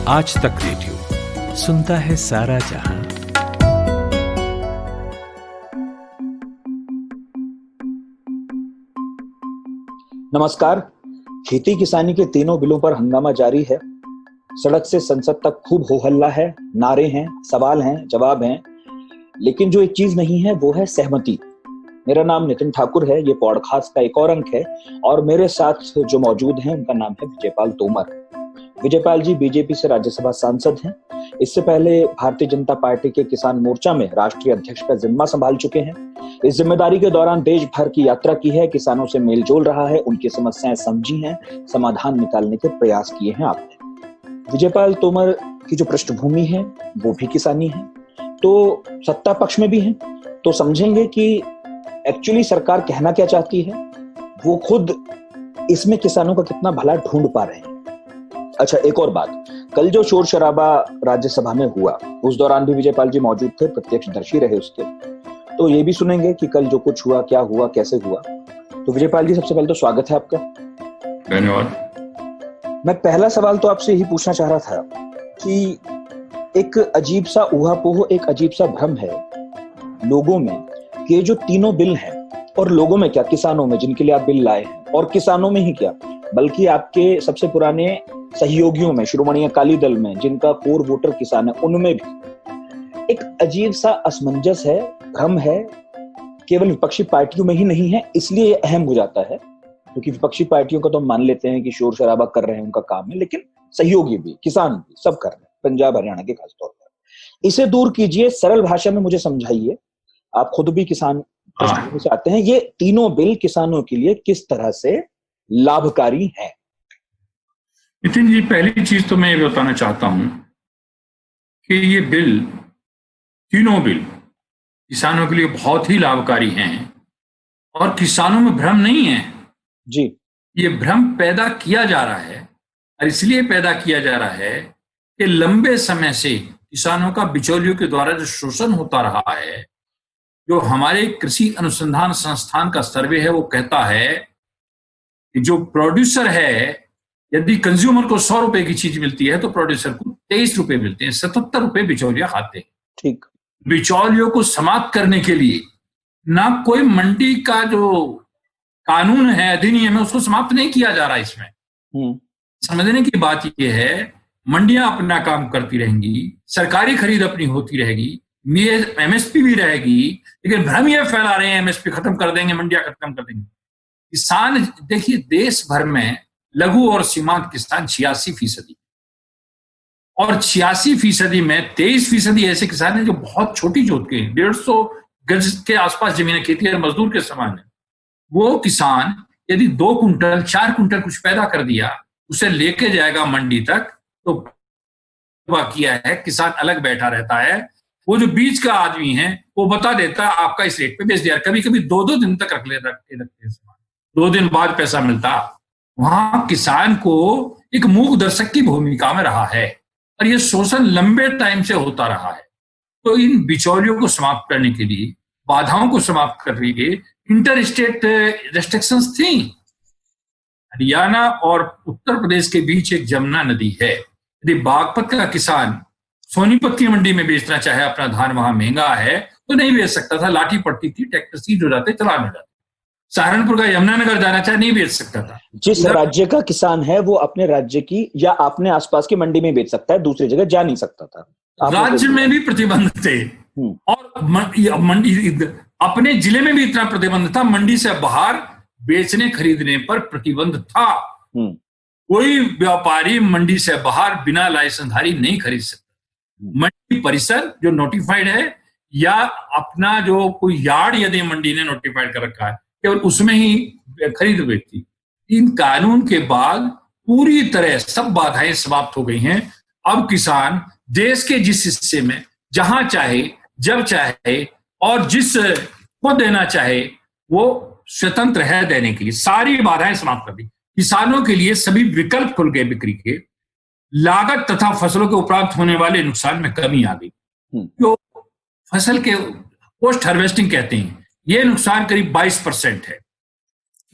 आज तक रेडियो सुनता है सारा जहां। नमस्कार। खेती किसानी के तीनों बिलों पर हंगामा जारी है। सड़क से संसद तक खूब हो हल्ला है, नारे हैं, सवाल हैं, जवाब हैं, लेकिन जो एक चीज नहीं है वो है सहमति। मेरा नाम नितिन ठाकुर है, ये पॉडकास्ट का एक और अंक है और मेरे साथ जो मौजूद हैं उनका नाम है विजयपाल तोमर। विजयपाल जी बीजेपी से राज्यसभा सांसद हैं। इससे पहले भारतीय जनता पार्टी के किसान मोर्चा में राष्ट्रीय अध्यक्ष का जिम्मा संभाल चुके हैं। इस जिम्मेदारी के दौरान देश भर की यात्रा की है, किसानों से मेल जोल रहा है, उनकी समस्याएं समझी हैं, समाधान निकालने के प्रयास किए हैं आपने। विजयपाल तोमर की जो पृष्ठभूमि है वो भी किसानी है, तो सत्ता पक्ष में भी है, तो समझेंगे कि एक्चुअली सरकार कहना क्या चाहती है, वो खुद इसमें किसानों का कितना भला ढूंढ पा रहे हैं। अच्छा, एक और बात, कल जो शोर शराबा राज्यसभा में हुआ उस दौरान भी विजयपाल जी मौजूद थे, प्रत्यक्षदर्शी रहे उसके, तो ये भी सुनेंगे कि कल जो कुछ हुआ, क्या हुआ, कैसे हुआ। तो विजयपाल जी सबसे पहले तो स्वागत है आपका। धन्यवाद। मैं पहला सवाल तो आपसे यही पूछना चाह रहा था कि एक अजीब सा ऊहापोह, एक अजीब सा भ्रम है लोगों में कि ये जो तीनों बिल हैं, और लोगों में क्या, किसानों में जिनके लिए आप बिल लाए हैं, और किसानों में ही क्या बल्कि आपके सबसे पुराने सहयोगियों में, शिरोमणि अकाली दल में जिनका कोर वोटर किसान है, उनमें भी एक अजीब सा असमंजस है, भ्रम है। केवल विपक्षी पार्टियों में ही नहीं है, इसलिए अहम हो जाता है क्योंकि विपक्षी पार्टियों का तो मान लेते हैं कि शोर शराबा कर रहे हैं, उनका काम है, लेकिन सहयोगी भी, किसान भी, सब कर रहे हैं, पंजाब हरियाणा के खासतौर पर। इसे दूर कीजिए, सरल भाषा में मुझे समझाइए, आप खुद भी किसान से आते हैं, ये तीनों बिल किसानों के लिए किस तरह से लाभकारी हैं? नितिन जी, पहली चीज तो मैं ये बताना चाहता हूं कि ये बिल, तीनों बिल किसानों के लिए बहुत ही लाभकारी हैं और किसानों में भ्रम नहीं है जी। ये भ्रम पैदा किया जा रहा है और इसलिए पैदा किया जा रहा है कि लंबे समय से किसानों का बिचौलियों के द्वारा जो शोषण होता रहा है, जो हमारे कृषि अनुसंधान संस्थान का सर्वे है वो कहता है कि जो प्रोड्यूसर है, यदि कंज्यूमर को 100 रुपए की चीज मिलती है तो प्रोड्यूसर को 23 रुपए मिलते हैं, 77 रुपए बिचौलिया खाते हैं। ठीक। बिचौलियों को समाप्त करने के लिए ना कोई मंडी का जो कानून है, अधिनियम है, उसको समाप्त नहीं किया जा रहा। इसमें समझने की बात यह है, मंडियां अपना काम करती रहेंगी, सरकारी खरीद अपनी होती रहेगी, एमएसपी भी रहेगी, लेकिन भ्रम यह फैला रहे हैं एमएसपी खत्म कर देंगे, मंडियां खत्म कर देंगे। किसान, देखिए, देश भर में लघु और सीमांत किसान 86% और 86% में 23% ऐसे किसान हैं जो बहुत छोटी जोत के, 150 गज के आसपास जमीनें खेती और मजदूर के समान है। वो किसान यदि 2 कुंटल 4 कुंटल कुछ पैदा कर दिया, उसे लेके जाएगा मंडी तक, तो किया है किसान अलग बैठा रहता है, वो जो बीच का आदमी है वो बता देता आपका इस रेट पे बेच दिया। कभी कभी 2-2 दिन तक रखते हैं, 2 दिन बाद पैसा मिलता। वहां किसान को एक मूक दर्शक की भूमिका में रहा है और ये शोषण लंबे टाइम से होता रहा है। तो इन बिचौलियों को समाप्त करने के लिए, बाधाओं को समाप्त करने के लिए इंटर स्टेट रेस्ट्रिक्शंस थी। हरियाणा और उत्तर प्रदेश के बीच एक जमुना नदी है। यदि बागपत का किसान सोनीपत की मंडी में बेचना चाहे अपना धान, वहां महंगा है तो नहीं बेच सकता था, लाठी पड़ती थी, ट्रैक्टर सीज हो जाते, चलान हो जाते। सहारनपुर का यमुनानगर जाना चाहे नहीं बेच सकता था। जिस राज्य का किसान है वो अपने राज्य की या अपने आसपास की मंडी में बेच सकता है, दूसरी जगह जा नहीं सकता था। राज्य में भी प्रतिबंध थे और मंडी, अपने जिले में भी इतना प्रतिबंध था, मंडी से बाहर बेचने खरीदने पर प्रतिबंध था। कोई व्यापारी मंडी से बाहर बिना लाइसेंसधारी नहीं खरीद सकता। मंडी परिसर जो नोटिफाइड है या अपना जो कोई यार्ड यदि मंडी ने नोटिफाइड कर रखा है, केवल उसमें ही खरीद बेचती। इन कानून के बाद पूरी तरह सब बाधाएं समाप्त हो गई हैं। अब किसान देश के जिस हिस्से में जहां चाहे, जब चाहे और जिस को देना चाहे वो स्वतंत्र है देने के लिए। सारी बाधाएं समाप्त कर दी। किसानों के लिए सभी विकल्प खुल गए बिक्री के। लागत तथा फसलों के उपरांत होने वाले नुकसान में कमी आ गई। जो फसल के पोस्ट हार्वेस्टिंग कहते हैं, ये नुकसान करीब 22% है।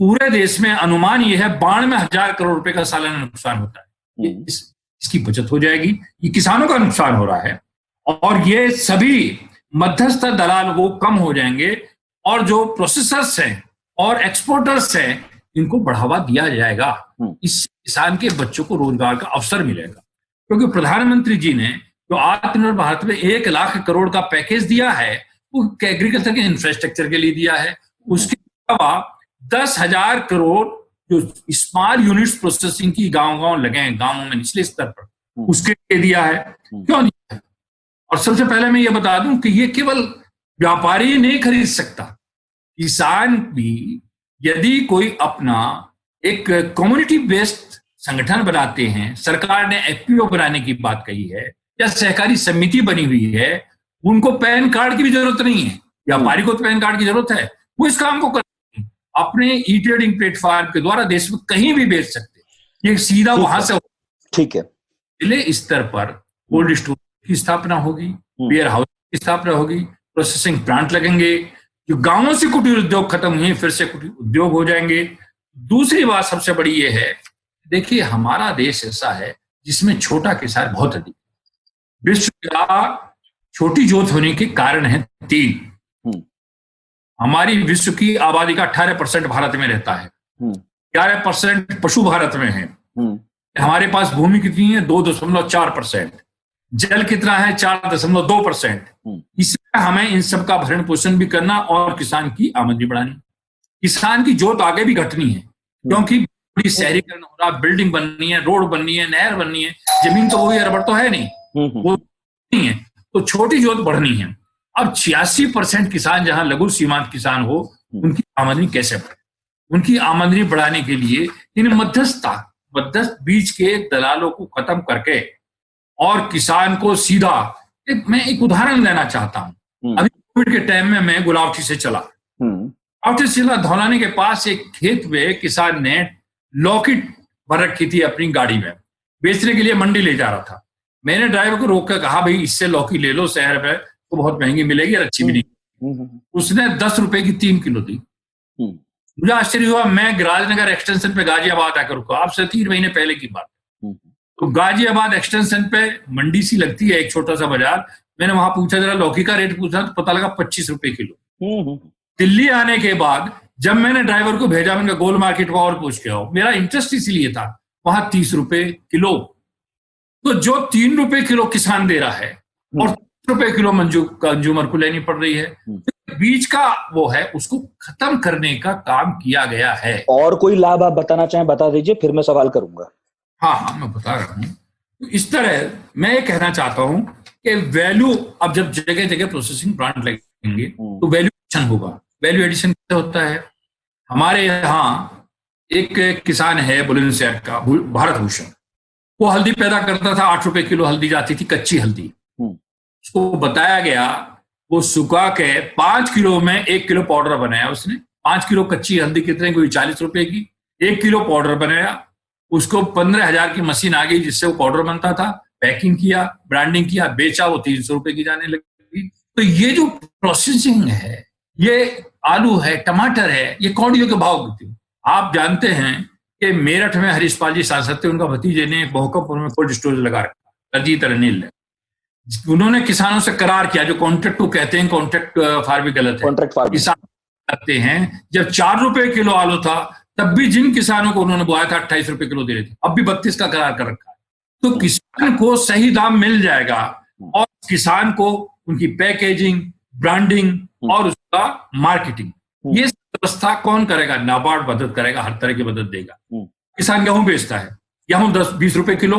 पूरे देश में अनुमान यह है 92,000 करोड़ रुपए का सालाना नुकसान होता है। इसकी बचत हो जाएगी। ये किसानों का नुकसान हो रहा है और ये सभी मध्यस्थ दलाल वो कम हो जाएंगे और जो प्रोसेसर्स हैं और एक्सपोर्टर्स हैं इनको बढ़ावा दिया जाएगा। इससे किसान के बच्चों को रोजगार का अवसर मिलेगा, क्योंकि प्रधानमंत्री जी ने जो आत्मनिर्भर भारत में 1 लाख करोड़ का पैकेज दिया है वो एग्रीकल्चर के इंफ्रास्ट्रक्चर के लिए दिया है। उसके अलावा 10,000 करोड़ जो स्मॉल यूनिट्स प्रोसेसिंग की गांव लगे हैं, गांवों में निचले स्तर पर, उसके लिए दिया है। क्यों दिया है? और सबसे पहले मैं ये बता दूं कि ये केवल व्यापारी नहीं खरीद सकता, किसान भी यदि कोई अपना एक कम्युनिटी बेस्ड संगठन बनाते हैं, सरकार ने एफपीओ बनाने की बात कही है या सहकारी समिति बनी हुई है, उनको पैन कार्ड की भी जरूरत नहीं है। व्यापारी को तो पैन कार्ड की जरूरत है, वो इस काम को करते हैं अपने ई ट्रेडिंग प्लेटफॉर्म के द्वारा देश में कहीं भी बेच सकते हैं। ये सीधा वहां से ठीक है। जिले स्तर पर कोल्ड स्टोर की स्थापना होगी, वेयर हाउस की स्थापना होगी, प्रोसेसिंग प्लांट लगेंगे, जो गांवों से कुटीर उद्योग खत्म हुए फिर से कुटीर उद्योग हो जाएंगे। दूसरी बात सबसे बड़ी ये है, देखिए हमारा देश ऐसा है जिसमें छोटा किसान बहुत अधिक, विश्व का छोटी जोत होने के कारण है 3। हमारी विश्व की आबादी का 18% भारत में रहता है, 11% पशु भारत में है, हमारे पास भूमि कितनी है 2.4%, जल कितना है 4.2%। इसमें हमें इन सब का भरण पोषण भी करना और किसान की आमदनी बढ़ानी। किसान की जोत आगे भी घटनी है, क्योंकि बड़ी शहरीकरण हो रहा, बिल्डिंग बननी है, रोड बननी है, नहर बननी है, जमीन तो वही अरबड़ तो है नहीं, वो नहीं है, तो छोटी जोत बढ़नी है। अब 86% किसान जहां लघु सीमांत किसान हो, उनकी आमदनी कैसे बढ़े? उनकी आमदनी बढ़ाने के लिए इन मध्यस्थ बीच के दलालों को खत्म करके और किसान को सीधा, मैं एक उदाहरण लेना चाहता हूं। अभी कोविड के टाइम में मैं गुलावटी से चला, धौलाने के पास एक खेत में किसान ने लौकी भर रखी थी अपनी गाड़ी में, बेचने के लिए मंडी ले जा रहा था। मैंने ड्राइवर को रोक कर कहा, भाई इससे लौकी ले लो, शहर में तो बहुत महंगी मिलेगी और अच्छी भी नहीं। उसने 10 रुपए की 3 किलो दी। मुझे आश्चर्य हुआ। मैं राजनगर एक्सटेंशन पे गाजियाबाद आकर रुका, आपसे 3 महीने पहले की बात। तो गाजियाबाद एक्सटेंशन पे मंडी सी लगती है, एक छोटा सा बाजार। मैंने वहां पूछा, जरा लौकी का रेट पूछा तो पता लगा 25 रुपए किलो। दिल्ली आने के बाद जब मैंने ड्राइवर को भेजा, मैंने गोल मार्केट को और पूछ के आओ, मेरा इंटरेस्ट इसीलिए था, वहां 30 रुपए किलो। तो जो 3 रुपए किलो किसान दे रहा है और 30 रुपए किलो कंज्यूमर को लेनी पड़ रही है, बीच का वो है, उसको खत्म करने का काम किया गया है। और कोई लाभ आप बताना चाहें बता दीजिए, फिर मैं सवाल करूंगा। हाँ, मैं बता रहा हूं। तो इस तरह मैं ये कहना चाहता हूं कि वैल्यू, अब जब जगह जगह प्रोसेसिंग प्लांट लगेंगे तो वैल्यू एडिशन होगा। वैल्यू एडिशन क्या होता है? हमारे यहाँ एक किसान है बुलंदशहर का, भारत भूषण, वो हल्दी पैदा करता था। 8 रुपए किलो हल्दी जाती थी, कच्ची हल्दी। उसको बताया गया, वो सुखा के 5 किलो में 1 किलो पाउडर बनाया उसने। 5 किलो कच्ची हल्दी कितने, कोई 40 रुपए की। 1 किलो पाउडर बनाया, उसको 15,000 की मशीन आ गई जिससे वो पाउडर बनता था। पैकिंग किया, ब्रांडिंग किया, बेचा, वो 300 रुपए की जाने लगी। तो ये जो प्रोसेसिंग है, ये आलू है, टमाटर है, ये कौड़ियों के भाव होते हैं। आप जानते हैं कि मेरठ में हरीश पाल जी सांसद थे, उनका भतीजे ने बहुकमपुर में कोल्ड स्टोरेज लगा रखा, अजीत अनिल ने। उन्होंने किसानों से करार किया, जो कॉन्ट्रैक्ट को कहते हैं, कॉन्ट्रैक्ट फार्मिंग गलत है, किसान करते हैं। जब 4 रुपए किलो आलू था, तब भी जिन किसानों को उन्होंने बोया था 28 रुपए किलो दे रहे थे, अब भी 32 का करार कर रखा है। तो किसान को सही दाम मिल जाएगा और किसान को उनकी पैकेजिंग, ब्रांडिंग और उसका मार्केटिंग, ये व्यवस्था कौन करेगा? नाबार्ड मदद करेगा, हर तरह की मदद देगा। किसान गेहूं बेचता है, गेहूं 10-20 रुपए किलो,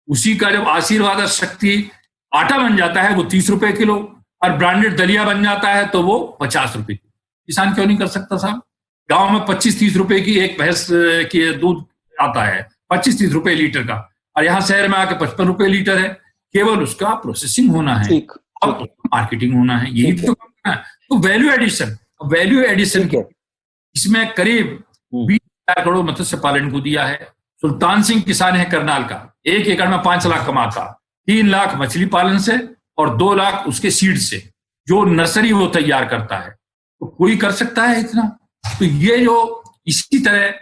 उसी का जब आशीर्वाद शक्ति आटा बन जाता है वो 30 रुपए किलो, और ब्रांडेड दलिया बन जाता है तो वो 50 रुपए किलो। किसान क्यों नहीं कर सकता साहब? गांव में 25-30 रुपए की एक भैंस की दूध आता है, 25-30 रुपए लीटर का, और यहाँ शहर में आके 55 रुपए लीटर है। केवल उसका प्रोसेसिंग होना है और मार्केटिंग होना है, यही तो करना है। तो वैल्यू एडिशन के इसमें करीब 20,000 करोड़ मत्स्य पालन को दिया है। सुल्तान सिंह किसान है करनाल का, 1 एकड़ में 5 लाख कमाता, 3 लाख मछली पालन से और 2 लाख उसके सीड से, जो नर्सरी वो तैयार करता है। तो कोई कर सकता है इतना? तो ये जो इसी तरह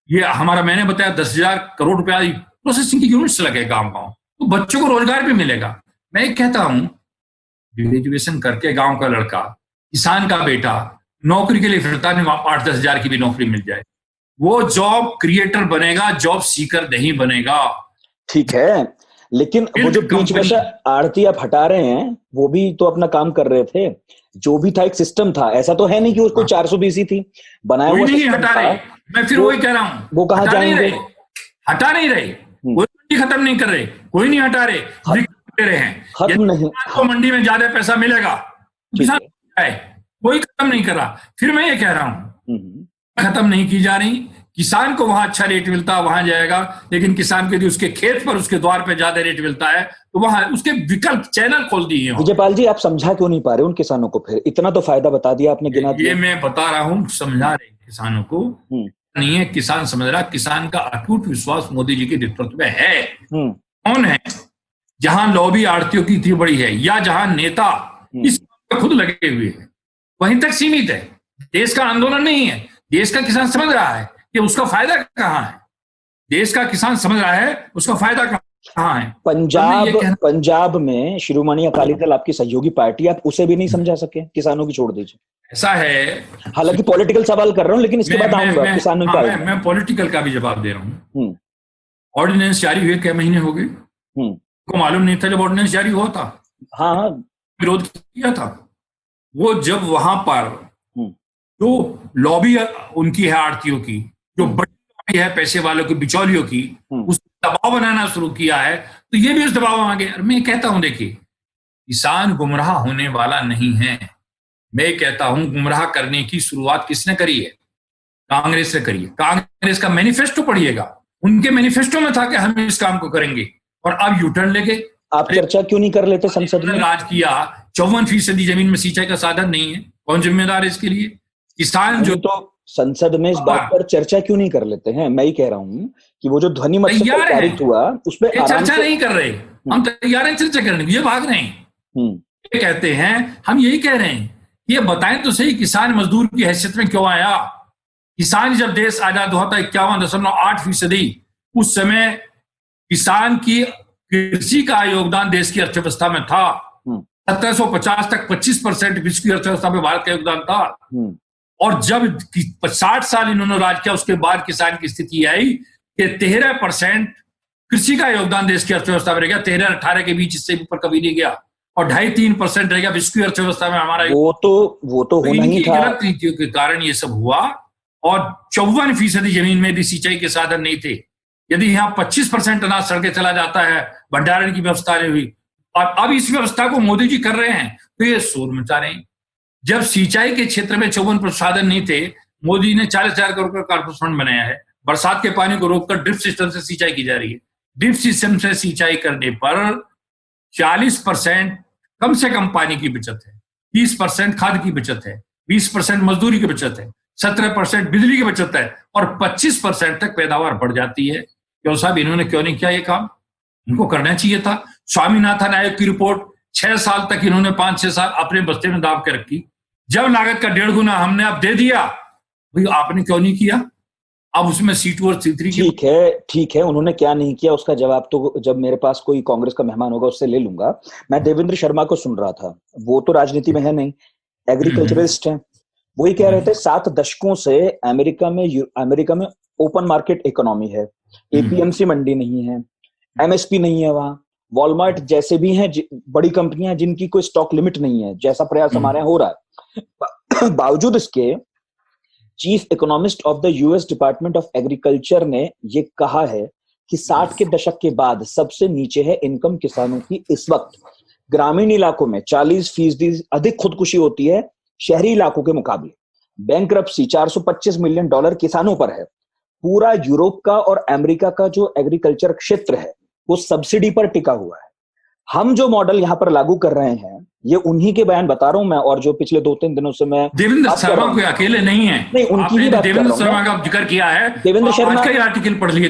ये हमारा, मैंने बताया 10,000 करोड़ रुपया प्रोसेसिंग की यूनिट्स लगे गांव-गांव, तो बच्चों को रोजगार भी मिलेगा। मैं एक कहता हूं, ग्रेजुएशन करके गांव का लड़का, किसान का बेटा नौकरी के लिए फिरता नहीं, 8-10 हजार की भी नौकरी मिल जाए, वो जॉब क्रिएटर बनेगा, जॉब सीकर नहीं बनेगा। ठीक है, लेकिन वो जो बीच में से आड़ती आप हटा रहे हैं, वो भी तो अपना काम कर रहे थे। जो भी था एक सिस्टम था, ऐसा तो है नहीं कि उसको 420 थी बनाया हुआ नहीं हटा रहे। मैं फिर वही कह रहा हूं, वो कहाँ जाएंगे? हटा नहीं रहे, कोई खत्म नहीं कर रहे, कोई नहीं हटा रहे, दे रहे हैं। खत्म नहीं, तो मंडी में ज्यादा पैसा मिलेगा, किसान कोई खत्म नहीं कर रहा। फिर मैं ये कह रहा हूं, खत्म नहीं की जा रही, किसान को वहां अच्छा रेट मिलता है वहां जाएगा, लेकिन किसान को यदि उसके खेत पर, उसके द्वार पे ज्यादा रेट मिलता है तो वहां उसके विकल्प चैनल खोल दिए हैं। विजयपाल जी, आप समझा क्यों नहीं पा रहे उन किसानों को? फिर इतना तो फायदा बता दिया आपने, गिना दिया। ये मैं बता रहा हूं, समझा रहे किसानों को नहीं है, किसान समझ रहा। किसान का अटूट विश्वास मोदी जी के नेतृत्व में है। कौन है? जहां लॉबी आड़तियों की इतनी बड़ी है, या जहां नेता इस खुद लगे हुए हैं, वहीं तक सीमित है। देश का आंदोलन नहीं है। देश का किसान समझ रहा है कि उसका फायदा कहां है, देश का किसान समझ रहा है उसका फायदा कहां है। पंजाब में शिरोमणि अकाली दल आपकी सहयोगी पार्टी, आप उसे भी नहीं समझा सके? किसानों की छोड़ दीजिए, ऐसा है। हालांकि पॉलिटिकल सवाल कर रहा हूं, लेकिन इसके बाद आऊंगा किसानों का। मैं पॉलिटिकल का भी जवाब दे रहा हूं। ऑर्डिनेंस जारी हुए कई महीने हो गए, को मालूम नहीं था जब ऑर्डिनेंस जारी हुआ था? हाँ, विरोध किया था। वो जब वहां पर जो लॉबी उनकी है आड़तियों की, जो बड़ी लॉबी है पैसे वालों की, बिचौलियों की, उस दबाव बनाना शुरू किया है, तो ये भी उस दबाव में आ गए। मैं कहता हूं, देखिए, किसान गुमराह होने वाला नहीं है। मैं कहता हूं, गुमराह करने की शुरुआत किसने करी है? कांग्रेस से करी है। कांग्रेस का मैनिफेस्टो पढ़िएगा, उनके मैनिफेस्टो में था कि हम इस काम को करेंगे, और अब यूटर्न लेके आप चर्चा क्यों नहीं कर लेते संसद में? राज किया, 54% जमीन में सिंचाई का साधन नहीं है, कौन जिम्मेदार है इसके लिए? किसान जो तो संसद में इस बात पर चर्चा क्यों नहीं कर लेते हैं? मैं ही कह रहा हूं कि वो जो ध्वनि मत से पारित हुआ, उसमें चर्चा नहीं कर रहे। हम तैयार हैं चर्चा करने की, ये भाग रहे हैं। ये कहते हैं, हम यही कह रहे हैं, ये बताएं तो सही, किसान मजदूर की हैसियत में क्यों आया? किसान जब देश आजाद हुआ था 51.8%, उस समय किसान की कृषि का योगदान देश की अर्थव्यवस्था में था। 1750 तक 25% विश्व की अर्थव्यवस्था में भारत का योगदान था। और जब 60 साल इन्होंने राज किया, उसके बाद किसान की स्थिति आई कि 13% कृषि का योगदान देश की अर्थव्यवस्था में रह गया। 13-18 के बीच इससे ऊपर कभी नहीं गया, और 2.5-3% रह गया विश्व की अर्थव्यवस्था में हमारा। वो तो होना ही था। गलत नीतियों के कारण ये सब हुआ, और 54% जमीन में भी सिंचाई के साधन नहीं थे। यदि यहाँ 25% अनाज सड़के चला जाता है, भंडारण की व्यवस्था नहीं हुई, और अब इस व्यवस्था को मोदी जी कर रहे हैं, तो ये शोर मचा रहे हैं। जब सिंचाई के क्षेत्र में 54% साधन नहीं थे, मोदी ने 40,000 करोड़ का कॉर्पोरेट फंड बनाया है। बरसात के पानी को रोककर ड्रिप सिस्टम से सिंचाई की जा रही है। ड्रिप सिस्टम से सिंचाई करने पर 40% कम से कम पानी की बचत है, 30% खाद की बचत है, 20% मजदूरी की बचत है, 17% बिजली की बचत है, और 25% तक पैदावार बढ़ जाती है। क्यों साहब, इन्होंने क्यों नहीं किया ये काम? इनको करना चाहिए था। स्वामीनाथन आयोग की रिपोर्ट 6 साल तक इन्होंने 5-6 साल अपने बस्ते में दाब के रखी। जब लागत का 1.5 गुना हमने अब दे दिया, भाई आपने क्यों नहीं किया? अब उसमें C2 और C3 ठीक है, उन्होंने क्या नहीं किया उसका जवाब तो जब मेरे पास कोई कांग्रेस का मेहमान होगा उससे ले लूंगा। मैं देवेंद्र शर्मा को सुन रहा था, वो तो राजनीति में है नहीं, एग्रीकल्चरिस्ट हैं। वही कह रहे थे 7 दशकों से अमेरिका में ओपन मार्केट इकोनॉमी है, एपीएमसी मंडी नहीं है, एमएसपी नहीं है वहां, वॉलमार्ट जैसे भी हैं बड़ी कंपनियां जिनकी कोई स्टॉक लिमिट नहीं है, जैसा प्रयास हमारे यहाँ हो रहा है। बावजूद इसके chief economist of the US department of agriculture ने ये कहा है कि 60 के दशक के बाद सबसे नीचे है इनकम किसानों की इस वक्त। ग्रामीण इलाकों में 40% अधिक खुदकुशी होती है शहरी इलाकों के मुकाबले। बैंकरप्सी $425 मिलियन किसानों पर है। पूरा यूरोप का और अमेरिका का जो एग्रीकल्चर क्षेत्र है वो सब्सिडी पर टिका हुआ है। हम जो मॉडल यहाँ पर लागू कर रहे हैं, ये उन्हीं के बयन बता रहा हूं मैं, और जो पिछले 2-3 दिनों से मैं देवेंद्र शर्मा कोई अकेले नहीं है, नहीं उनकी ही बात कर रहा हूं। देवेंद्र शर्मा का जिक्र किया है, देवेंद्र शर्मा का आर्टिकल पढ़ लिए,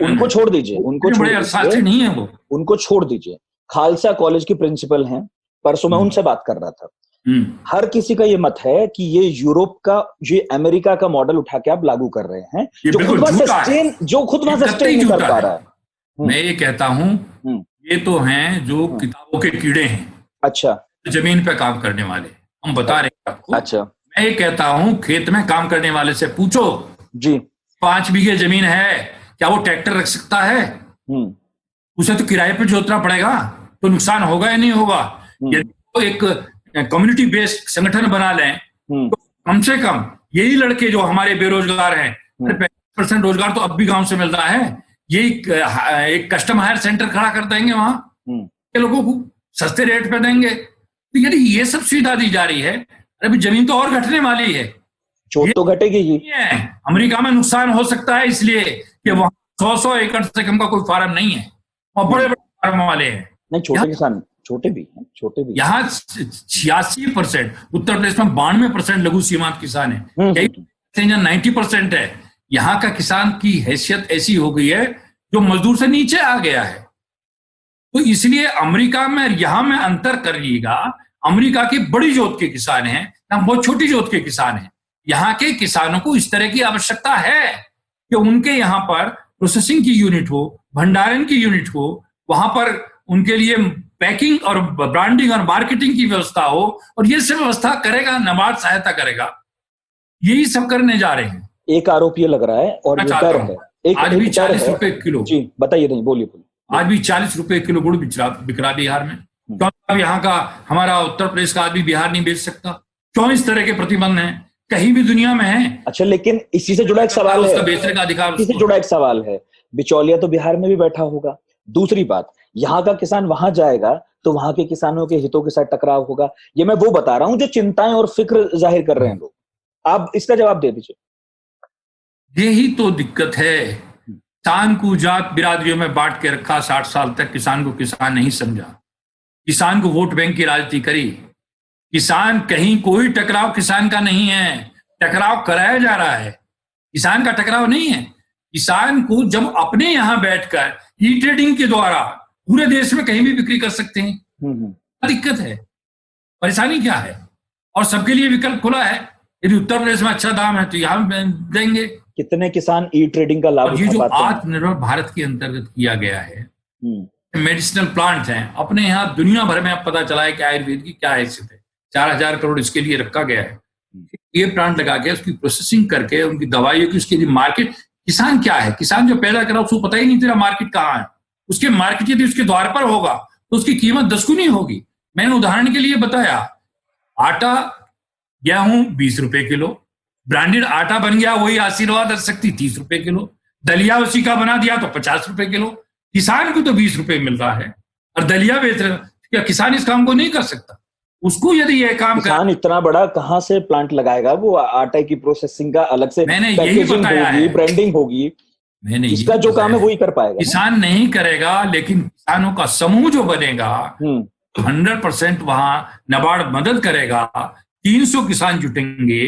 उनको छोड़ दीजिए, नहीं है वो, उनको छोड़ दीजिए। खालसा कॉलेज की प्रिंसिपल हैं, परसों मैं उनसे बात कर रहा था। हर किसी का ये मत है कि ये यूरोप का, ये अमेरिका का मॉडल उठा के आप लागू कर रहे हैं, जो खुद वहां सस्टेन नहीं कर पा रहा है। मैं ये कहता हूँ ये तो हैं जो किताबों के कीड़े हैं, अच्छा, जमीन पे काम करने वाले, हम बता रहे हैं आपको। अच्छा, मैं ये कहता हूँ खेत में काम करने वाले से पूछो जी, 5 बीघे जमीन है, क्या वो ट्रैक्टर रख सकता है? उसे तो किराए पे जोतना पड़ेगा, तो नुकसान होगा या नहीं होगा? यदि तो एक कम्युनिटी बेस्ड संगठन बना लें तो कम से कम यही लड़के जो हमारे बेरोजगार हैं, 50% रोजगार तो अब भी गांव से मिल रहा है, ये एक कस्टम हायर सेंटर खड़ा कर देंगे, वहां के लोगों को सस्ते रेट पे देंगे। तो यदि ये सब सुविधा दी जा रही है, अभी जमीन तो और घटने वाली है, चोट तो घटेगी ही। अमेरिका में नुकसान हो सकता है इसलिए कि वहां 100 एकड़ से कम का कोई फार्म नहीं है, और बड़े बड़े फार्म वाले हैं। नहीं, छोटे किसान छोटे भी हैं। यहाँ 86%, उत्तर प्रदेश में 92% लघु सीमांत किसान है, 90% है। यहाँ का किसान की हैसियत ऐसी हो गई है जो मजदूर से नीचे आ गया है। तो इसलिए अमेरिका में यहाँ में अंतर करिएगा, अमेरिका की बड़ी जोत के किसान हैं, हम बहुत छोटी जोत के किसान हैं। यहाँ के किसानों को इस तरह की आवश्यकता है कि उनके यहाँ पर प्रोसेसिंग की यूनिट हो, भंडारण की यूनिट हो, वहां पर उनके लिए पैकिंग और ब्रांडिंग और मार्केटिंग की व्यवस्था हो, और ये सब व्यवस्था करेगा नाबार्ड, सहायता करेगा। यही सब करने जा रहे हैं। एक आरोप ये लग रहा है और ये डर है, आज भी 40 रुपए किलो, जी बताइए, नहीं बोलिए। आज भी 40 रुपए किलो गुड़ बिक रहा बिहार में। क्यों अब यहाँ का हमारा उत्तर प्रदेश का आदमी बिहार नहीं बेच सकता? क्यों इस तरह के प्रतिबंध हैं? कहीं भी दुनिया में है। अच्छा, लेकिन इसी से जुड़ा एक सवाल है, बेचने का अधिकार, इसी से जुड़ा एक सवाल है, बिचौलिया तो बिहार में भी बैठा होगा। दूसरी बात, यहाँ का किसान वहां जाएगा तो वहां के किसानों के हितों के साथ टकराव होगा। ये मैं वो बता रहा हूं जो चिंताएं और फिक्र जाहिर कर रहे हैं लोग। आप इसका जवाब दे दीजिए। यही तो दिक्कत है। किसान को जात बिरादरियों में बांट के रखा, 60 साल तक किसान को किसान नहीं समझा, किसान को वोट बैंक की राजनीति करी। किसान कहीं कोई टकराव किसान का नहीं है, टकराव कराया जा रहा है, किसान का टकराव नहीं है। किसान को जब अपने यहां बैठकर ई ट्रेडिंग के द्वारा पूरे देश में कहीं भी बिक्री कर सकते हैं, क्या दिक्कत है? परेशानी क्या है? और सबके लिए विकल्प खुला है। यदि उत्तर प्रदेश में अच्छा दाम है तो यहां देंगे। कितने किसान ई ट्रेडिंग का लाभ ये जो आत्मनिर्भर भारत के अंतर्गत किया गया है, मेडिसिनल प्लांट हैं अपने यहाँ, दुनिया भर में अब पता चला है कि आयुर्वेद की क्या हैसियत है। 4,000 करोड़ इसके लिए रखा गया है। ये प्लांट लगा के उसकी प्रोसेसिंग करके उनकी दवाइयों की, उसके लिए मार्केट, किसान क्या है, किसान जो पैदा करा उसको पता ही नहीं तेरा मार्केट कहाँ है। उसके मार्केट यदि उसके द्वार पर होगा तो उसकी कीमत 10 गुनी होगी। मैंने उदाहरण के लिए बताया, आटा गेहूं 20 रुपए किलो, ब्रांडेड आटा बन गया वही आशीर्वाद शक्ति 30 रुपए किलो, दलिया उसी का बना दिया तो 50 रुपए किलो। किसान को तो 20 रुपए मिल रहा है और दलिया बेच रहे, क्या किसान इस काम को नहीं कर सकता? उसको यदि यह काम किसान इतना बड़ा कहां से प्लांट लगाएगा? वो आटे की प्रोसेसिंग का अलग से, मैंने यही बताया है, ब्रांडिंग होगी, मैंने इसका जो काम है वही कर पाएगा। किसान नहीं करेगा, लेकिन किसानों का समूह जो बनेगा 100% वहां नाबार्ड मदद करेगा। 300 किसान जुटेंगे,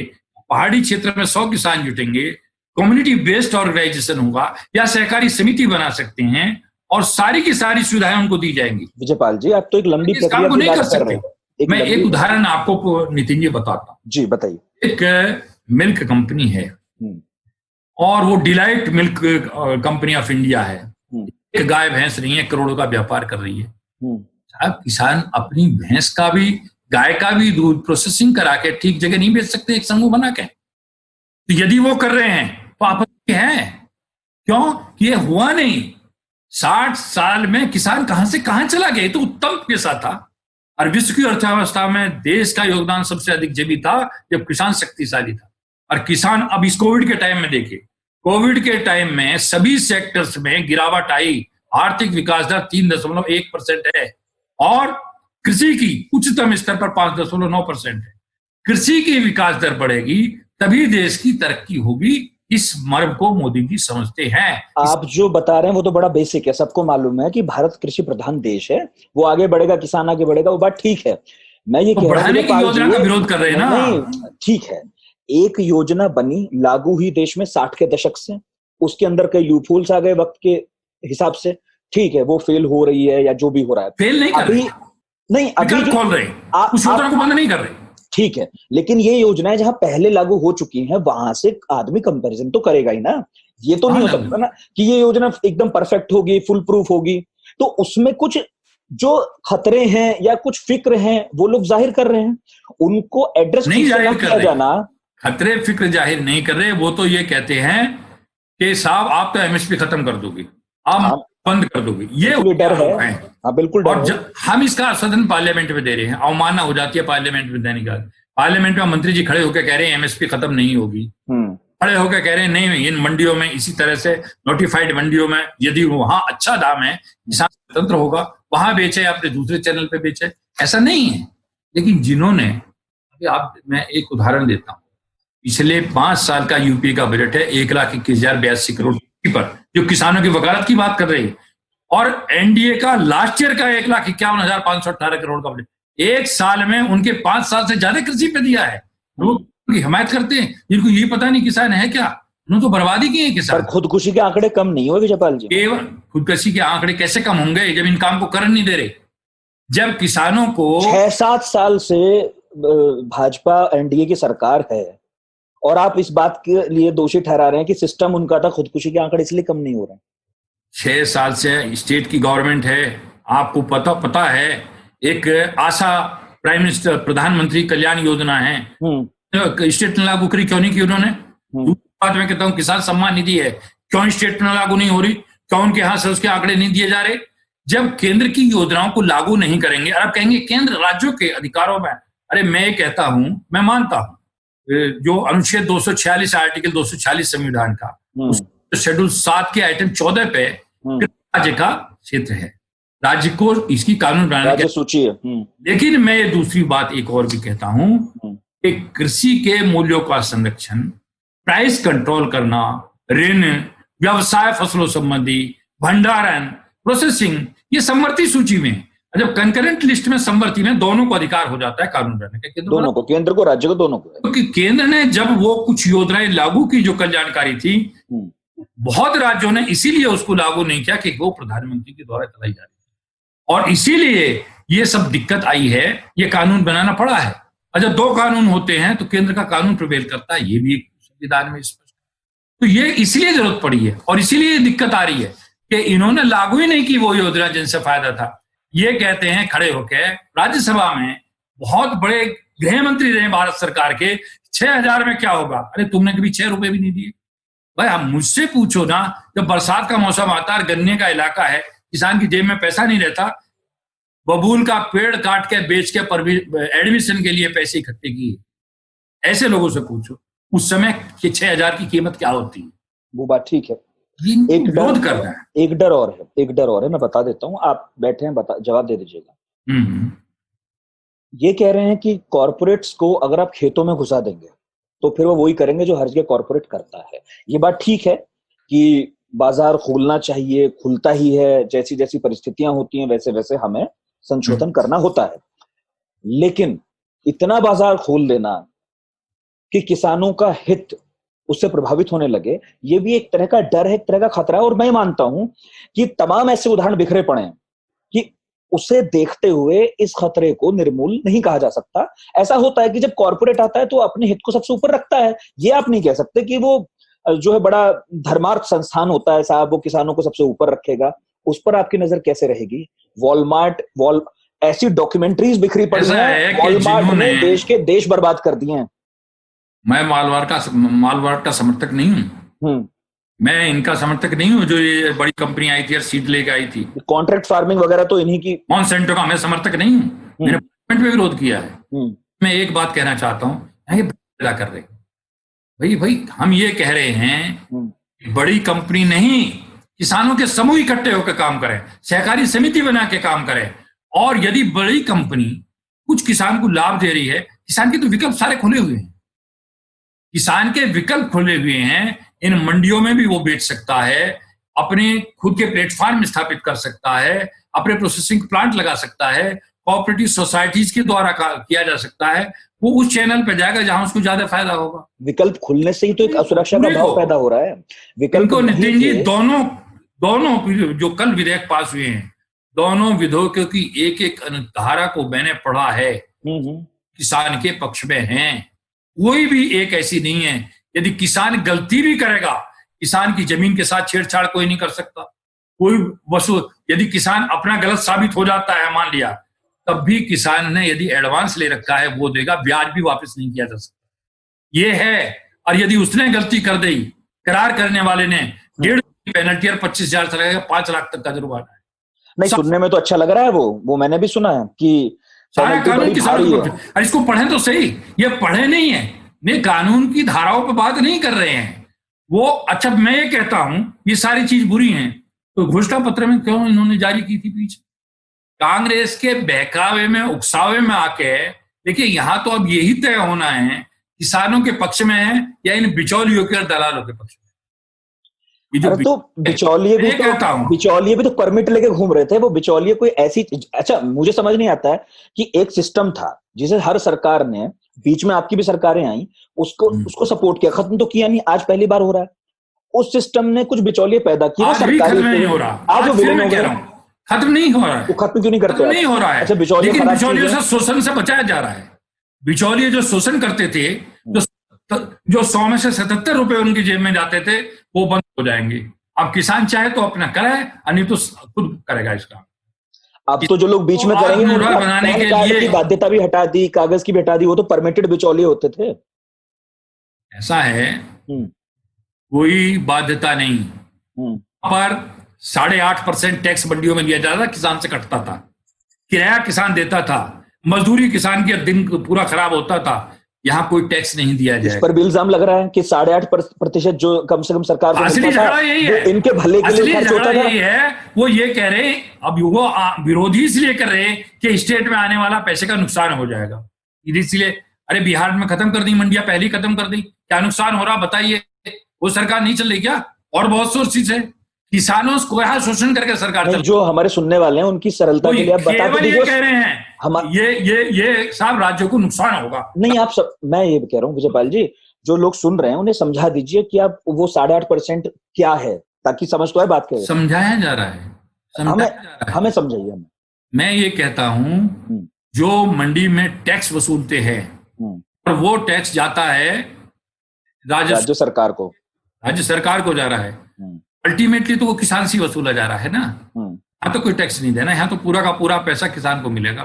पहाड़ी क्षेत्र में 100 किसान जुटेंगे, कम्युनिटी बेस्ड ऑर्गेनाइजेशन होगा या सहकारी समिति बना सकते हैं और सारी की सारी सुविधाएं उनको दी जाएंगी। विजयपाल जी, आप तो एक लंबी प्रक्रिया को नहीं कर सकते। मैं एक उदाहरण आपको नितिन जी बताता हूँ। जी बताइए। एक मिल्क कंपनी है और वो delight milk company of India है। एक गाय भैंस नहीं है, करोड़ों का व्यापार कर रही है। साहब, किसान अपनी भैंस का भी गाय का भी दूध प्रोसेसिंग करा के ठीक जगह नहीं बेच सकते एक समूह बना के? तो यदि वो कर रहे हैं तो आपत्ति है क्यों? ये हुआ नहीं। 60 साल में किसान कहां से कहां चला गया? तो उत्तम पेशा था और विश्व की अर्थव्यवस्था में देश का योगदान सबसे अधिक जब भी था जब किसान शक्तिशाली था। और किसान, अब इस कोविड के टाइम में देखिए, कोविड के टाइम में सभी सेक्टर्स में गिरावट आई, आर्थिक विकास दर 3.1% है और कृषि की उच्चतम स्तर पर 5.9% है। कृषि की विकास दर बढ़ेगी तभी देश की तरक्की होगी। इस मर्म को मोदी जी समझते हैं। आप जो बता रहे हैं वो तो बड़ा बेसिक है, सबको मालूम है कि भारत कृषि प्रधान देश है, वो आगे बढ़ेगा, किसान आगे बढ़ेगा, वो बात ठीक है। मैं ये कह रहा हूं कि योजना का विरोध कर रहे हैं ना। नहीं, ठीक है, एक योजना बनी, लागू हुई देश में 60 के दशक से, उसके अंदर कई लूपहोल्स आ गए वक्त के हिसाब से, ठीक है, वो फेल हो रही है या जो भी हो रहा है, फेल नहीं कर रही, नहीं अभी खोल रहे, उस योजना को बंद नहीं कर रहे, ठीक है, लेकिन ये योजनाएं जहां पहले लागू हो चुकी हैं वहां से आदमी कंपैरिजन तो करेगा ही ना। ये तो नहीं हो सकता ना कि ये योजना एकदम परफेक्ट होगी, फुल प्रूफ होगी। तो उसमें कुछ जो खतरे हैं या कुछ फिक्र हैं वो लोग जाहिर कर रहे हैं, उनको एड्रेस नहीं जाहिर कर किया जाना। खतरे फिक्र जाहिर नहीं कर रहे, वो तो ये कहते हैं कि साहब आप तो एमएसपी खत्म कर दोगे, आप बंद कर दोगे, ये डर है। हाँ बिल्कुल डर है। हम इसका सदन पार्लियामेंट में दे रहे हैं, अवमानना हो जाती है पार्लियामेंट में देने का। पार्लियामेंट में मंत्री जी खड़े होकर कह रहे हैं एमएसपी खत्म नहीं होगी, खड़े होकर कह रहे हैं नहीं, इन मंडियों में इसी तरह से नोटिफाइड मंडियों में यदि वहां अच्छा दाम है, किसान स्वतंत्र होगा, वहां बेचे, अपने दूसरे चैनल पे बेचे, ऐसा नहीं है। लेकिन जिन्होंने, मैं एक उदाहरण देता हूँ, पिछले 5 साल का यूपी का बजट है 1,21,082 करोड़ पर, जो किसानों की वकालत की बात कर रही है, और एनडीए का लास्ट ईयर का 1,51,518 करोड़ का बजट, एक साल में उनके 5 साल से ज्यादा कृषि पे दिया है। लोग उनकी हिमायत करते हैं, जिनको ये पता नहीं किसान है क्या, उन्होंने तो बर्बादी की है किसान। खुदकुशी के आंकड़े कम नहीं हुए विजयपाल जी। केवल खुदकुशी के आंकड़े कैसे कम होंगे जब इन काम को कर नहीं दे रहे, जब किसानों को 6-7 साल से भाजपा एनडीए की सरकार है और आप इस बात के लिए दोषी ठहरा रहे हैं कि सिस्टम उनका था, खुदकुशी के आंकड़े इसलिए कम नहीं हो रहे। 6 साल से स्टेट की गवर्नमेंट है, आपको पता है, एक आशा प्राइम मिनिस्टर प्रधानमंत्री कल्याण योजना है, स्टेट ने लागू करी, क्यों नहीं की उन्होंने? बात मैं कहता हूँ किसान सम्मान निधि है, क्यों स्टेट में लागू नहीं हो रही, क्यों उनके हाथ से उसके आंकड़े नहीं दिए जा रहे? जब केंद्र की योजनाओं को लागू नहीं करेंगे, अब कहेंगे केंद्र राज्यों के अधिकारों में, अरे मैं ये कहता हूं, मैं मानता हूं जो अनुच्छेद 246 आर्टिकल 246 संविधान का शेड्यूल 7 के आइटम 14 पे राज्य का क्षेत्र है, राज्य को इसकी कानून बनाने की सूची है। लेकिन मैं ये दूसरी बात एक और भी कहता हूं कि कृषि के मूल्यों का संरक्षण, प्राइस कंट्रोल करना, ऋण, व्यवसाय फसलों संबंधी, भंडारण, प्रोसेसिंग, ये समवर्ती सूची में, जब कंकरेंट लिस्ट में समवर्ती में दोनों को अधिकार हो जाता है कानून बनाने का, दोनों को, केंद्र को, राज्य को, दोनों को। क्योंकि केंद्र ने जब वो कुछ योजनाएं लागू की जो कल्याणकारी थी, बहुत राज्यों ने इसीलिए उसको लागू नहीं किया कि वो प्रधानमंत्री के द्वारा चलाई जा रही थी, और इसीलिए ये सब दिक्कत आई है, ये कानून बनाना पड़ा है। और जब 2 कानून होते हैं तो केंद्र का कानून प्रिवेल करता है, ये भी एक संविधान में स्पष्ट। तो ये इसलिए जरूरत पड़ी है और इसीलिए दिक्कत आ रही है कि इन्होंने लागू ही नहीं की वो योजना जिनसे फायदा था। ये कहते हैं खड़े होकर राज्यसभा में, बहुत बड़े गृह मंत्री रहे भारत सरकार के, 6,000 में क्या होगा? अरे तुमने कभी 6 रुपए भी नहीं दिए। भाई आप मुझसे पूछो ना, जब बरसात का मौसम आता है, गन्ने का इलाका है, किसान की जेब में पैसा नहीं रहता, बबूल का पेड़ काट के बेच के एडमिशन के लिए पैसे इकट्ठे किए, ऐसे लोगों से पूछो उस समय कि 6,000 की कीमत क्या होती है। वो बात ठीक है। एक विरोध करना है, एक डर और है, मैं बता देता हूं, आप बैठे हैं, जवाब दे दीजिएगा। ये कह रहे हैं कि कॉर्पोरेट्स को अगर आप खेतों में घुसा देंगे तो फिर वो वही करेंगे जो हर जगह कॉर्पोरेट करता है। ये बात ठीक है कि बाजार खुलना चाहिए, खुलता ही है, जैसी जैसी परिस्थितियां होती हैं वैसे वैसे हमें संशोधन करना होता है, लेकिन इतना बाजार खोल देना कि किसानों का हित उससे प्रभावित होने लगे, ये भी एक तरह का डर है, एक तरह का खतरा है। और मैं मानता हूं कि तमाम ऐसे उदाहरण बिखरे पड़े हैं कि उसे देखते हुए इस खतरे को निर्मूल नहीं कहा जा सकता। ऐसा होता है कि जब कॉर्पोरेट आता है तो अपने हित को सबसे ऊपर रखता है। ये आप नहीं कह सकते कि वो जो है बड़ा धर्मार्थ संस्थान होता है साहब, वो किसानों को सबसे ऊपर रखेगा। उस पर आपकी नजर कैसे रहेगी? ऐसी डॉक्यूमेंट्रीज बिखरी पड़ी है, वॉलमार्ट ने देश बर्बाद कर दिए हैं। मैं मालवाड़ का समर्थक नहीं हूं, मैं इनका समर्थक नहीं हूं। जो ये बड़ी कंपनी आई थी और सीट लेके आई थी, कॉन्ट्रैक्ट फार्मिंग वगैरह तो इन्हीं की, मॉन्सेंटो का मैं समर्थक नहीं हूं, मैंने पार्लियामेंट में विरोध किया है। मैं एक बात कहना चाहता हूं, ये पैदा कर रहे भाई हम ये कह रहे हैं बड़ी कंपनी नहीं, किसानों के समूह इकट्ठे होकर काम करें, सहकारी समिति बना के काम करें, और यदि बड़ी कंपनी कुछ किसान को लाभ दे रही है, किसान के तो विकल्प सारे खुले हुए हैं, किसान के विकल्प खुले हुए हैं, इन मंडियों में भी वो बेच सकता है, अपने खुद के प्लेटफॉर्म स्थापित कर सकता है, अपने प्रोसेसिंग प्लांट लगा सकता है, कोऑपरेटिव सोसाइटीज के द्वारा किया जा सकता है, वो उस चैनल पे जाएगा जहां उसको ज्यादा फायदा होगा। विकल्प खुलने से ही तो एक असुरक्षा का भाव पैदा हो रहा है। विकल्प को नितिन जी, दोनों जो कल विधेयक पास हुए हैं, दोनों विधेयकों की एक धारा को मैंने पढ़ा है, किसान के पक्ष में है। कोई भी एक ऐसी नहीं है, यदि किसान गलती भी करेगा, किसान की जमीन के साथ छेड़छाड़ कोई नहीं कर सकता। कोई यदि किसान अपना गलत साबित हो जाता है, मान लिया, तब भी किसान ने यदि एडवांस ले रखा है वो देगा, ब्याज भी वापस नहीं किया जा सकता, ये है। और यदि उसने गलती कर दी, करार करने वाले ने 1.5 पेनल्टी और 25,000 से लगेगा 5 लाख तक का जुर्माना है। नहीं, सुनने में तो अच्छा लग रहा है, वो मैंने भी सुना है कि सारा कानून किसानों को, इसको पढ़ें तो सही, ये पढ़े नहीं है, ये कानून की धाराओं पर बात नहीं कर रहे हैं वो। अच्छा, मैं ये कहता हूं ये सारी चीज बुरी हैं, तो घोषणा पत्र में क्यों इन्होंने जारी की थी पीछे? कांग्रेस के बहकावे में, उकसावे में आके, देखिए यहां तो अब यही तय होना है किसानों के पक्ष में है या इन बिचौलियों के और दलालों के पक्ष में। तो बिचौलिए भी तो परमिट लेके घूम रहे थे। वो बिचौलिए कोई ऐसी, अच्छा मुझे समझ नहीं आता है कि एक सिस्टम था जिसे हर सरकार ने, बीच में आपकी भी सरकारें आई, उसको सपोर्ट किया, खत्म तो किया नहीं, आज पहली बार हो रहा है। उस सिस्टम ने कुछ बिचौलिए पैदा किए, खत्म नहीं हो रहा, आज मैं कह रहा हूं खत्म नहीं हो रहा है। वो खत्म क्यों नहीं करते? नहीं हो रहा है। अच्छा, बिचौलियों से शोषण से बचाया जा रहा है। बिचौलिए जो शोषण करते थे, जो 100 में से 77 रुपए उनकी जेब में जाते थे, वो बंद हो जाएंगे। अब किसान चाहे तो अपना करे, नहीं तो खुद करेगा इसका। अब तो जो लोग बीच में करेंगे, बनाने के लिए बाध्यता भी हटा दी, कागज की भी हटा दी, वो तो परमिटेड बिचौलिए होते थे। ऐसा है, कोई बाध्यता नहीं। पर 8.5% टैक्स मंडियों में लिया जाता था, किसान से कटता था, किराया किसान देता था, मजदूरी किसान के दिन पूरा खराब होता था, यहाँ कोई टैक्स नहीं दिया जाए। इस पर भी इल्जाम लग रहा है कि 8.5% जो कम से कम सरकार को असली झगड़ा यही है, इनके भले के लिए खर्च होता था। यही है, वो ये कह रहे, अब वो विरोधी इसलिए कर रहे कि स्टेट में आने वाला पैसे का नुकसान हो जाएगा, इसलिए अरे बिहार में खत्म कर दी मंडियां, पहले ही खत्म कर दी, क्या नुकसान हो रहा बताइए? वो सरकार नहीं चल रही क्या? और बहुत सोर्सेज है, किसानों को यहाँ शोषण करके सरकार चल। जो हमारे सुनने वाले हैं उनकी सरलता के लिए आप बता दीजिए, कह रहे हैं ये सब राज्यों को नुकसान होगा। नहीं, आप सब, मैं ये कह रहा हूँ विजयपाल जी, जो लोग सुन रहे हैं उन्हें समझा दीजिए कि आप वो 8.5% क्या है, ताकि समझ तो है बात के। समझाया जा रहा है, हमें समझाइए। मैं ये कहता हूं, जो मंडी में टैक्स वसूलते हैं और वो टैक्स जाता है राज्य सरकार को जा रहा है, अल्टीमेटली तो वो किसान से वसूला जा रहा है ना। यहाँ तो कोई टैक्स नहीं देना, यहाँ तो पूरा का पूरा पैसा किसान को मिलेगा।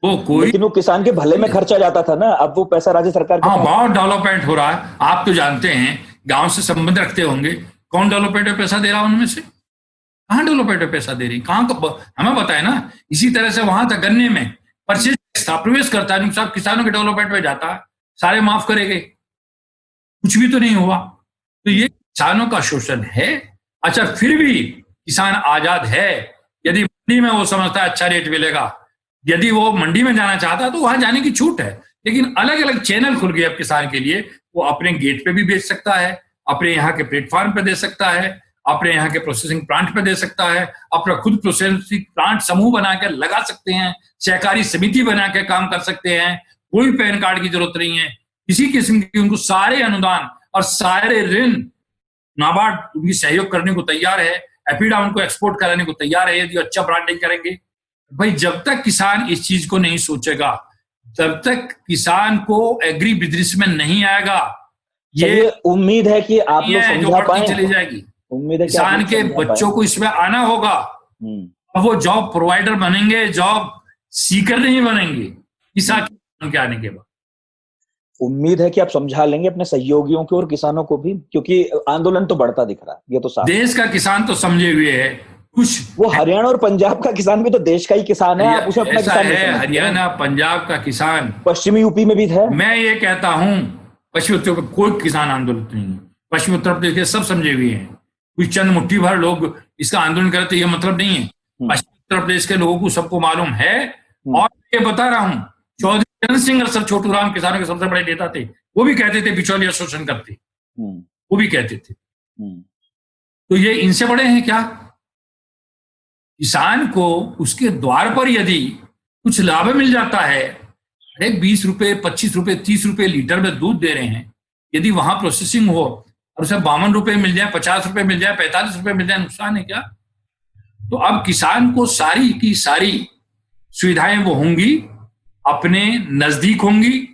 लेकिन वो किसान के भले में खर्चा जाता था ना, अब वो पैसा राज्य सरकार। हाँ, बहुत डेवलपमेंट हो रहा है। आप तो जानते हैं, गांव से संबंध रखते होंगे, कौन डेवलपमेंट में पैसा दे रहा है उनमें से? कहाँ डेवलपमेंट में पैसा दे रही, कहाँ हमें बताए ना। इसी तरह से वहां तक गन्ने में परचेज प्रवेश करता है, सब किसानों के डेवलपमेंट में जाता है, सारे माफ करेंगे, कुछ भी तो नहीं हुआ। तो ये किसानों का शोषण है। अच्छा, फिर भी किसान आजाद है, यदि मंडी में वो समझता है अच्छा रेट मिलेगा, यदि वो मंडी में जाना चाहता है तो वहां जाने की छूट है। लेकिन अलग अलग चैनल खुल गए अब किसान के लिए, वो अपने गेट पे भी बेच सकता है, अपने यहाँ के प्लेटफॉर्म पे दे सकता है, अपने यहाँ के प्रोसेसिंग प्लांट पे दे सकता है, अपना खुद प्रोसेसिंग प्लांट समूह बना के लगा सकते हैं, सहकारी समिति बना के काम कर सकते हैं, कोई पैन कार्ड की जरूरत नहीं है, किसी किस्म की। उनको सारे अनुदान और सारे ऋण नाबार्ड उनकी सहयोग करने को तैयार है, एपीडा उनको एक्सपोर्ट कराने को तैयार है यदि अच्छा ब्रांडिंग करेंगे। भाई, जब तक किसान इस चीज को नहीं सोचेगा, तब तक किसान को एग्री बिजनेस में नहीं आएगा। ये उम्मीद है कि आप लोग समझा पाएं, चली जाएगी। उम्मीद है किसान के बच्चों को इसमें आना होगा। अब वो जॉब प्रोवाइडर बनेंगे, जॉब सीकर नहीं बनेंगे किसान के आने के बाद। उम्मीद है कि आप समझा लेंगे अपने सहयोगियों को और किसानों को भी, क्योंकि आंदोलन तो बढ़ता दिख रहा है, ये तो साफ। देश का किसान तो समझे हुए है कुछ। वो हरियाणा और पंजाब का किसान भी तो देश का ही किसान है, आप उसे अपना किसान नहीं समझते। हरियाणा पंजाब का किसान, पश्चिमी यूपी में भी है। मैं ये कहता हूं, पश्चिमी उत्तर प्रदेश कोई किसान आंदोलन नहीं है, पश्चिमी उत्तर प्रदेश के सब समझे हुए हैं। कुछ चंद मुट्ठी भर लोग इसका आंदोलन करते, ये मतलब नहीं है। पश्चिमी उत्तर प्रदेश के लोगों को सबको मालूम है। और ये बता रहा हूं, चौधरी चरण सिंह और सर छोटू राम किसानों के सबसे बड़े नेता थे, वो भी कहते थे बिचौलिया शोषण करते, वो भी कहते थे। तो ये इनसे बड़े हैं क्या? किसान को उसके द्वार पर यदि कुछ लाभ मिल जाता है, अरे 20 रुपए 25 रुपए 30 रुपए लीटर में दूध दे रहे हैं, यदि वहां प्रोसेसिंग हो और उसे 52 रुपए मिल जाए, 50 रुपए मिल जाए, 45 रुपए मिल जाए, नुकसान है क्या? तो अब किसान को सारी की सारी सुविधाएं वो होंगी, अपने नजदीक होंगी,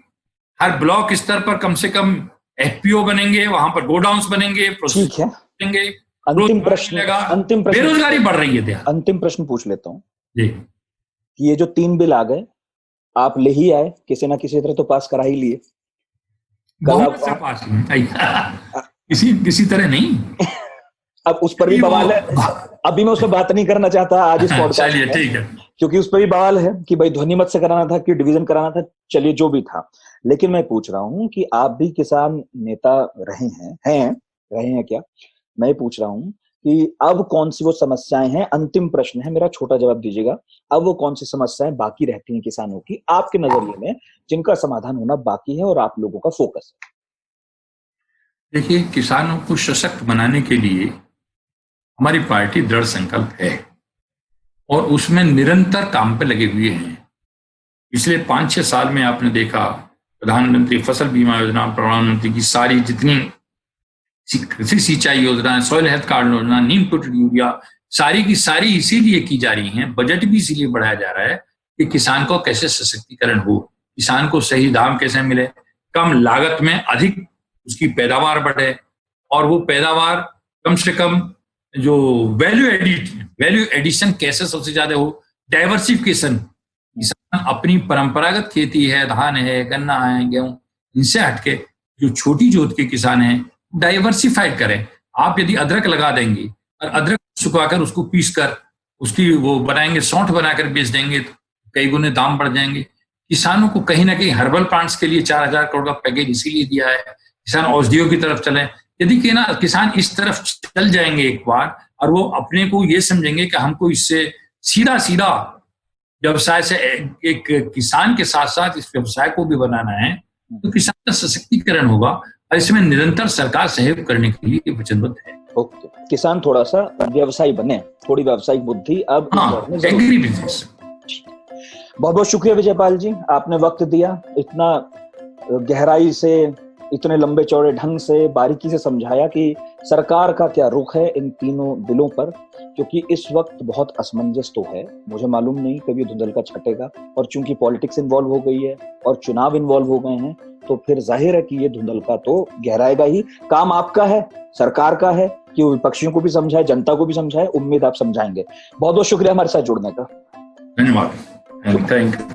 हर ब्लॉक स्तर पर कम से कम FPO बनेंगे, वहां पर गोडाउन्स बनेंगे, ठीक है। बनेंगे, अंतिम प्रश्न बेरोजगारी बढ़ रही है। अंतिम प्रश्न पूछ लेता हूँ जी, कि ये जो 3 बिल आ गए, आप ले ही आए, किसी ना किसी तरह तो पास करा ही लिए। बहुत से पास किसी तरह नहीं। अब उस पर भी बवाल है, अभी मैं उस पर बात नहीं करना चाहता आज इस पॉडकास्ट में, ठीक है, क्योंकि उस पर भी बवाल है कि भाई ध्वनि मत से कराना था कि डिवीजन कराना था, चलिए जो भी था। लेकिन मैं पूछ रहा हूं कि आप भी किसान नेता रहे हैं क्या? मैं पूछ रहा हूं कि अब कौन सी वो समस्याएं हैं, अंतिम प्रश्न है मेरा, छोटा जवाब दीजिएगा, अब वो कौन सी समस्याएं बाकी रहती हैं किसानों की आपके नजरिए में, जिनका समाधान होना बाकी है और आप लोगों का फोकस है? देखिए, किसानों को सशक्त बनाने के लिए हमारी पार्टी दृढ़ संकल्प है और उसमें निरंतर काम पे लगे हुए हैं। पिछले 5-6 साल में आपने देखा, प्रधानमंत्री फसल बीमा योजना, प्रधानमंत्री की सारी जितनी कृषि सिंचाई योजना, सॉइल हेल्थ कार्ड योजना, नीम पोटेड यूरिया, सारी की सारी इसीलिए की जा रही हैं। बजट भी इसीलिए बढ़ाया जा रहा है कि किसान को कैसे सशक्तिकरण हो, किसान को सही दाम कैसे मिले, कम लागत में अधिक उसकी पैदावार बढ़े, और वो पैदावार कम से कम जो वैल्यू एडिशन कैसे सबसे ज्यादा हो, डाइवर्सिफिकेशन। किसान अपनी परंपरागत खेती है, धान है, गन्ना है, गेहूं, इनसे हटके जो छोटी जोत के किसान हैं डाइवर्सिफाइड करें। आप यदि अदरक लगा देंगे और अदरक सुखाकर उसको पीस कर उसकी वो बनाएंगे, सौंठ बनाकर बेच देंगे, तो कई गुने दाम बढ़ जाएंगे। किसानों को कहीं ना कहीं हर्बल प्लांट्स के लिए 4,000 करोड़ का पैकेज इसीलिए दिया है, किसान औषधियों की तरफ चले। यदि कि ना किसान इस तरफ चल जाएंगे एक बार, और वो अपने को ये समझेंगे कि हमको इससे सीधा व्यवसाय से एक किसान के साथ साथ इस व्यवसाय को भी बनाना है, तो किसान का सशक्तिकरण होगा, और इसमें निरंतर सरकार सहयोग करने के लिए वचनबद्ध है। ओके, किसान थोड़ा सा व्यवसायी बने, थोड़ी व्यावसायिक बुद्धि अब एग्री बिजनेस। बहुत बहुत शुक्रिया विजयपाल जी, आपने वक्त दिया, इतना गहराई से, इतने लंबे चौड़े ढंग से, बारीकी से समझाया कि सरकार का क्या रुख है इन तीनों बिलों पर, क्योंकि इस वक्त बहुत असमंजस तो है। मुझे मालूम नहीं कभी धुंधल का छटेगा, और चूंकि पॉलिटिक्स इन्वॉल्व हो गई है और चुनाव इन्वॉल्व हो गए हैं, तो फिर जाहिर है कि ये धुंधल का तो गहराएगा ही। काम आपका है, सरकार का है कि वो विपक्षियों को भी समझाए, जनता को भी समझाए। उम्मीद आप समझाएंगे। बहुत बहुत शुक्रिया हमारे साथ जुड़ने का। धन्यवाद। Thank you.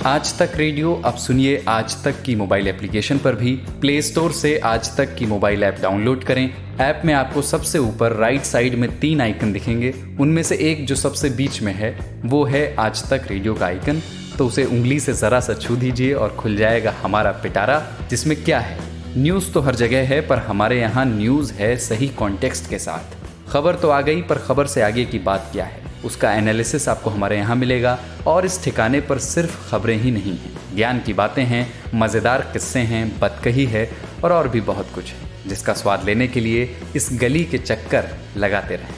आज तक रेडियो अब सुनिए आज तक की मोबाइल एप्लीकेशन पर भी। प्ले स्टोर से आज तक की मोबाइल ऐप डाउनलोड करें। ऐप में आपको सबसे ऊपर राइट साइड में 3 आइकन दिखेंगे, उनमें से एक जो सबसे बीच में है वो है आज तक रेडियो का आइकन। तो उसे उंगली से ज़रा सा छू दीजिए और खुल जाएगा हमारा पिटारा, जिसमें क्या है, न्यूज़ तो हर जगह है, पर हमारे यहाँ न्यूज़ है सही कॉन्टेक्स्ट के साथ। खबर तो आ गई, पर खबर से आगे की बात क्या है, उसका एनालिसिस आपको हमारे यहाँ मिलेगा। और इस ठिकाने पर सिर्फ खबरें ही नहीं हैं, ज्ञान की बातें हैं, मज़ेदार किस्से हैं, बतकही है और भी बहुत कुछ है, जिसका स्वाद लेने के लिए इस गली के चक्कर लगाते रहें।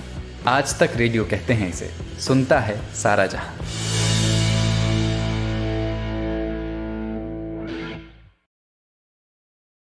आज तक रेडियो कहते हैं इसे, सुनता है सारा जहां।